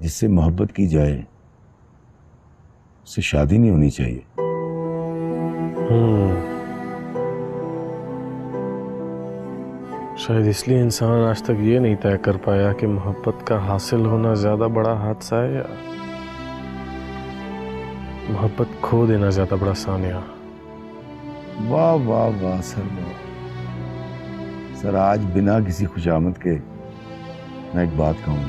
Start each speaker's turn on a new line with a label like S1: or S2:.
S1: जिससे मोहब्बत की जाए उससे शादी नहीं होनी चाहिए।
S2: शायद इसलिए इंसान आज तक ये नहीं तय कर पाया कि मोहब्बत का हासिल होना ज्यादा बड़ा हादसा है या मोहब्बत खो देना ज्यादा बड़ा सानिया।
S1: वाह वाह वाह सर, वाह सर। आज बिना किसी खुशामद के मैं एक बात कहूंगा।